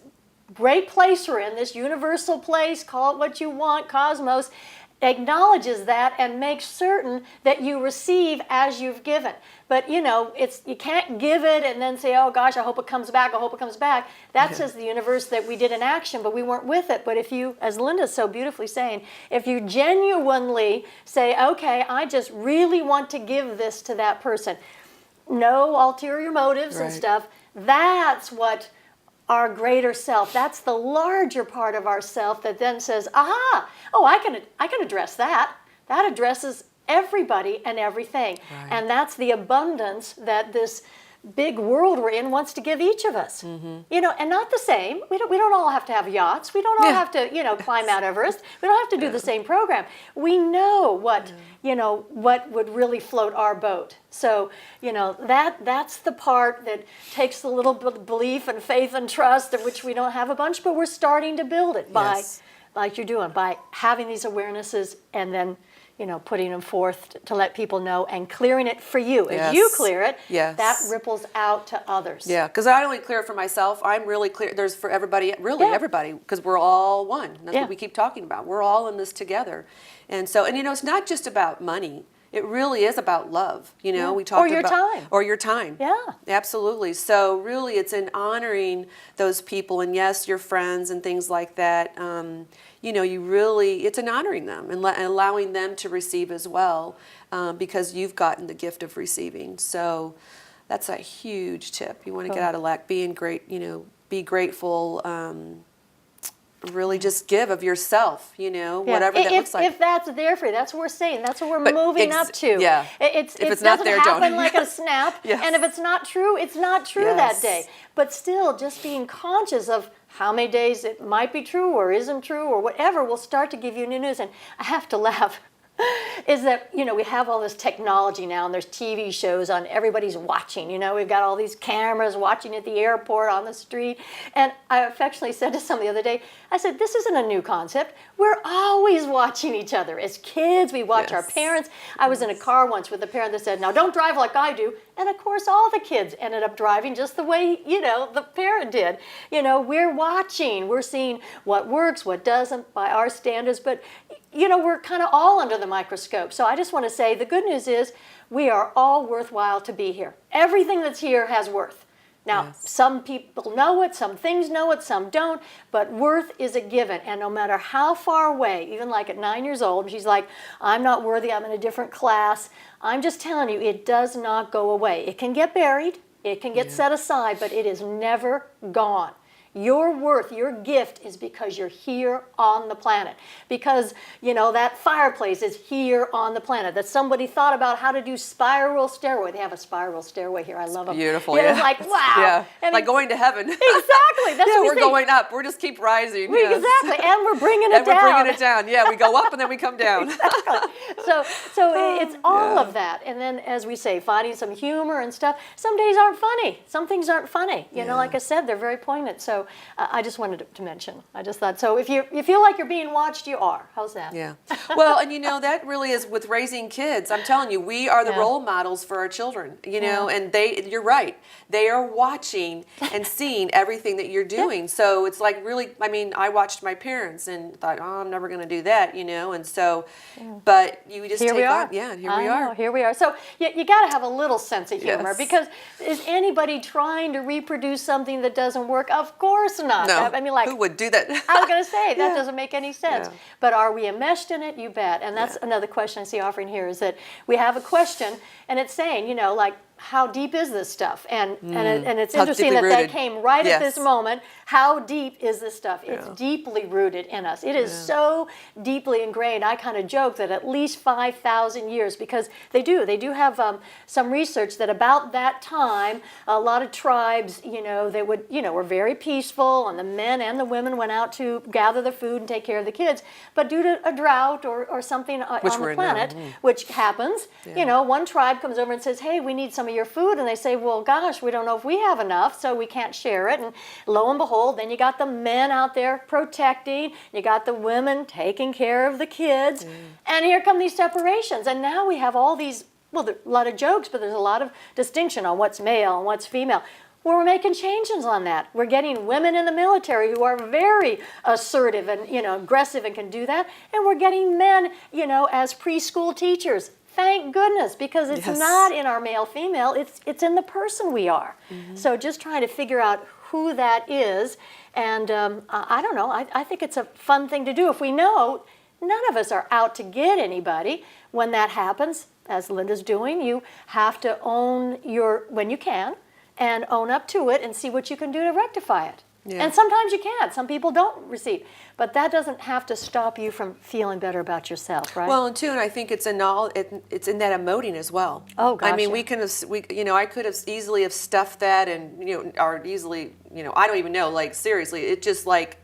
great place we're in, this universal place, call it what you want, cosmos, acknowledges that and makes certain that you receive as you've given. But you can't give it and then say, oh gosh, I hope it comes back, I hope it comes back. That says the universe that we did an action, but we weren't with it. But if you, as Linda's so beautifully saying, if you genuinely say, okay, I just really want to give this to that person, no ulterior motives and stuff, that's what our greater self, that's the larger part of ourself that then says, aha, oh, I can address that. That addresses everybody and everything. Right. And that's the abundance that this big world we're in wants to give each of us. And not the same. We don't all have to have yachts. We don't all have to, climb Mount Everest. We don't have to do the same program. We know what, what would really float our boat. So, that's the part that takes a little bit of belief and faith and trust, of which we don't have a bunch, but we're starting to build it by, like you're doing, by having these awarenesses and then putting them forth to let people know and clearing it for you. As you clear it, that ripples out to others. Yeah, because I only clear it for myself. I'm really clear. There's for everybody, everybody, because we're all one. That's what we keep talking about. We're all in this together. And so, it's not just about money. It really is about love. We talked about or your time. Yeah, absolutely. So really, it's in honoring those people, and yes, your friends and things like that. It's in honoring them and allowing them to receive as well, because you've gotten the gift of receiving. So that's a huge tip. You want to get out of lack, being great. Be grateful. Really just give of yourself, whatever that looks like. If that's there for you, that's what we're saying. That's what we're moving up to. Yeah. It it's not doesn't there, happen don't. like a snap. And if it's not true, it's not true that day. But still, just being conscious of how many days it might be true or isn't true or whatever will start to give you new news. And I have to laugh. is that, we have all this technology now, and there's TV shows on, everybody's watching. We've got all these cameras watching at the airport, on the street. And I affectionately said to somebody the other day, I said, this isn't a new concept. We're always watching each other. As kids, we watch our parents. I was in a car once with a parent that said, now don't drive like I do. And of course, all the kids ended up driving just the way, the parent did. We're watching. We're seeing what works, what doesn't by our standards. But, we're kind of all under the microscope. So I just want to say the good news is we are all worthwhile to be here. Everything that's here has worth. Now, some people know it, some things know it, some don't, but worth is a given. And no matter how far away, even like at 9 years old, she's like, I'm not worthy, I'm in a different class. I'm just telling you, it does not go away. It can get buried, it can get set aside, but it is never gone. Your worth, your gift is because you're here on the planet. Because, that fireplace is here on the planet. That somebody thought about how to do spiral stairway. They have a spiral stairway here. I love them. Beautiful, It's like, wow. Yeah, And like going to heaven. Exactly. That's what we're going up. We're just keep rising. Exactly. And we're bringing it and down. we're bringing it down. Yeah, we go up and then we come down. Exactly. So it's all of that. And then, as we say, finding some humor and stuff. Some days aren't funny. Some things aren't funny. Like I said, they're very poignant. So I just wanted to mention. I just thought, so if you feel like you're being watched, you are. How's that? Yeah. Well, and that really is with raising kids. I'm telling you, we are the role models for our children, and you're right. They are watching and seeing everything that you're doing. So it's like really, I watched my parents and thought, oh, I'm never going to do that, and so, but you just Here take we are. on. Yeah, here we are. Here we are. So you got to have a little sense of humor, Yes. because is anybody trying to reproduce something that doesn't work? Of course not. No. Like, who would do that? I was going to say, that doesn't make any sense. Yeah. But are we enmeshed in it? You bet. And that's another question I see offering here, is that we have a question, and it's saying, like, how deep is this stuff? And it's How interesting deeply that rooted. came right at this Yes. moment. How deep is this stuff? It's deeply rooted in us. It is so deeply ingrained. I kind of joke that at least 5,000 years, because they do have some research that about that time, a lot of tribes, they would, were very peaceful, and the men and the women went out to gather the food and take care of the kids. But due to a drought or something on the planet, which happens, one tribe comes over and says, hey, we need some of your food. And they say, well, gosh, we don't know if we have enough, so we can't share it. And lo and behold, then you got the men out there protecting, you got the women taking care of the kids, and here come these separations. And now we have all these, well, there are a lot of jokes, but there's a lot of distinction on what's male and what's female. Well, we're making changes on that. We're getting women in the military who are very assertive and aggressive and can do that, and we're getting men, as preschool teachers. Thank goodness, because it's not in our male-female, it's in the person we are. So just trying to figure out who that is, and I don't know, I think it's a fun thing to do. If we know none of us are out to get anybody, when that happens, as Linda's doing, you have to own when you can, and own up to it and see what you can do to rectify it. Yeah. And sometimes you can't. Some people don't receive. But that doesn't have to stop you from feeling better about yourself, right? Well, and too, and I think it's in it's in that emoting as well. Oh, gosh. I mean, I could have easily have stuffed that, and or easily, I don't even know. Like seriously, it just like,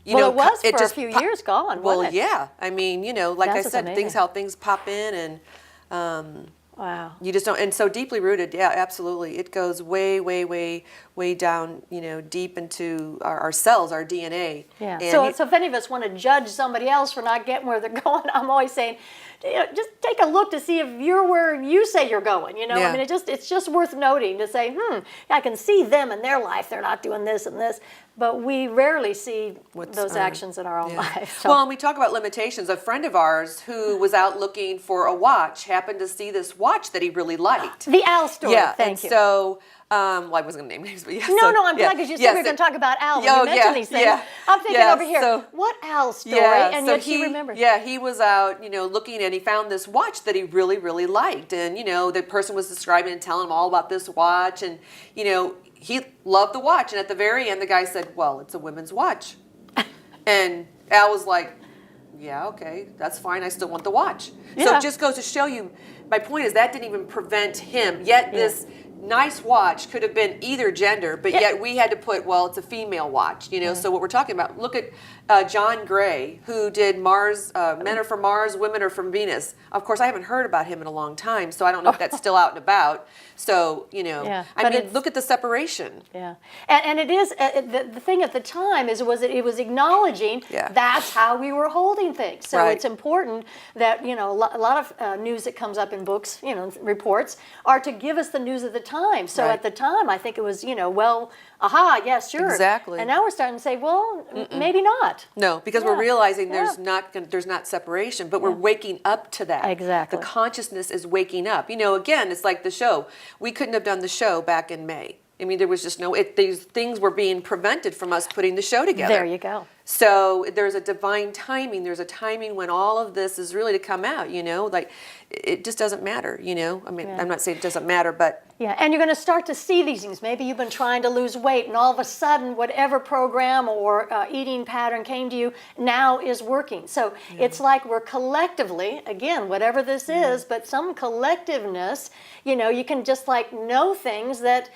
it was for a few years gone. Well, wasn't it? yeah. I mean, like That's I said, amazing. how things pop in, and wow. You just don't, and so deeply rooted. Yeah, absolutely. It goes way, way, way, way down. Deep into our cells, our DNA. Yeah. And So if any of us want to judge somebody else for not getting where they're going, I'm always saying, just take a look to see if you're where you say you're going. Yeah. I mean, it's just worth noting to say, I can see them in their life. They're not doing this and this, but we rarely see those actions in our own life. So. Well, and we talk about limitations. A friend of ours who was out looking for a watch happened to see this watch that he really liked. The Al story. Yeah. Thank you. So. Well, I wasn't going to name names, but yeah. No, I'm glad, because you said we were going to talk about Al when you mentioned these things. Yeah, I'm thinking over here, so, what Al story? Yeah, and so yet he remembers. Yeah, he was out, looking, and he found this watch that he really, really liked. And, the person was describing and telling him all about this watch. And, he loved the watch. And at the very end, the guy said, well, it's a women's watch. And Al was like, yeah, okay, that's fine. I still want the watch. Yeah. So it just goes to show you, my point is that didn't even prevent him. Yet this nice watch could have been either gender, but yet we had to put, well, it's a female watch, So what we're talking about, look at, John Gray, who did Mars, Men Are From Mars, Women Are From Venus. Of course, I haven't heard about him in a long time, so I don't know if that's still out and about. So, Yeah, I mean, look at the separation. Yeah, and it is the thing at the time is it was acknowledging that's how we were holding things. So it's important that a lot of news that comes up in books, reports, are to give us the news of the time. So at the time, I think it was well, aha, yes, sure, exactly. And now we're starting to say, well, maybe not. No, because we're realizing there's not separation, but we're waking up to that. Exactly. The consciousness is waking up. Again, it's like the show. We couldn't have done the show back in May. I mean, there was just these things were being prevented from us putting the show together. There you go. So there's a divine timing. There's a timing when all of this is really to come out, like it just doesn't matter, I mean, I'm not saying it doesn't matter, but. Yeah, and you're going to start to see these things. Maybe you've been trying to lose weight, and all of a sudden, whatever program or eating pattern came to you now is working. So it's like we're collectively, again, whatever this is, but some collectiveness, you can just like know things that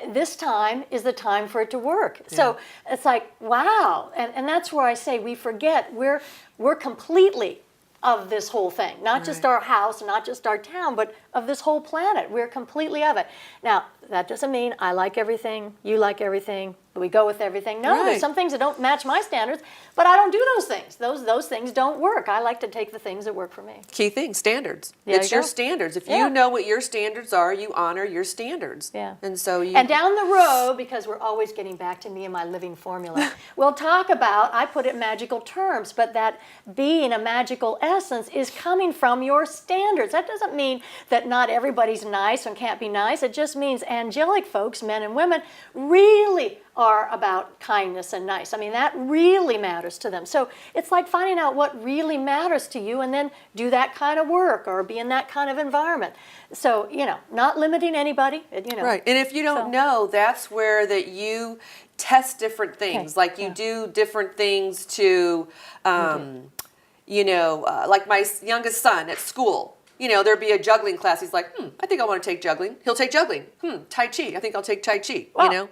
this time is the time for it to work. Yeah. So it's like, wow. And that's where I say we forget we're completely of this whole thing, not just our house, not just our town, but of this whole planet. We're completely of it. Now, that doesn't mean I like everything, you like everything, we go with everything. No, there's some things that don't match my standards, but I don't do those things. Those things don't work. I like to take the things that work for me. Key thing, standards. It's your standards. If you know what your standards are, you honor your standards. Yeah. And so And down the road, because we're always getting back to me and my living formula, we'll talk about, I put it in magical terms, but that being a magical essence is coming from your standards. That doesn't mean that not everybody's nice and can't be nice. It just means angelic folks, men and women, really are about kindness and nice. I mean, that really matters to them. So it's like finding out what really matters to you and then do that kind of work or be in that kind of environment. So, not limiting anybody, Right. And if you don't know, that's where that you test different things. Like you do different things to, like my youngest son at school. There'd be a juggling class. He's like, I think I want to take juggling. He'll take juggling. Tai Chi. I think I'll take Tai Chi. Wow.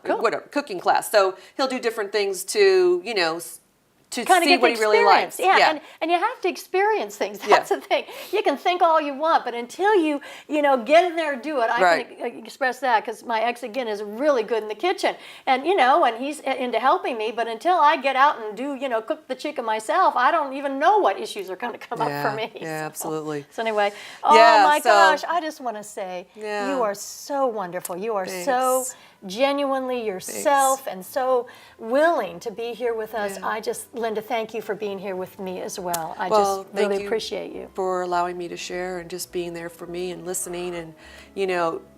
Cool. Whatever, cooking class. So he'll do different things to, to kind of see what he really likes. Yeah. And you have to experience things. That's the thing. You can think all you want, but until you, get in there and do it, I can express that because my ex, again, is really good in the kitchen. And, and he's into helping me, but until I get out and do, cook the chicken myself, I don't even know what issues are going to come up for me. Yeah, absolutely. So anyway, gosh, I just want to say you are so wonderful. You are so genuinely yourself and so willing to be here with us. Linda, thank you for being here with me as well. I just really appreciate you for allowing me to share and just being there for me and listening. And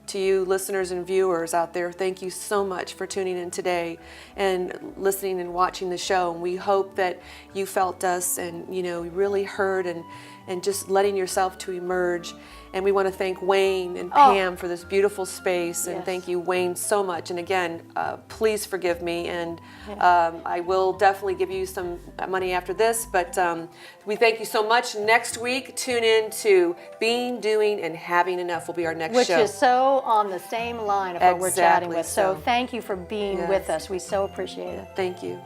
to you listeners and viewers out there, thank you so much for tuning in today and listening and watching the show. And we hope that you felt us and really heard and just letting yourself to emerge. And we want to thank Wayne and Pam for this beautiful space. And thank you, Wayne, so much. And again, please forgive me. And I will definitely give you some money after this. But we thank you so much. Next week, tune in to Being, Doing, and Having Enough will be our next show. Which is so on the same line of what we're chatting with. So thank you for being with us. We so appreciate it. Thank you.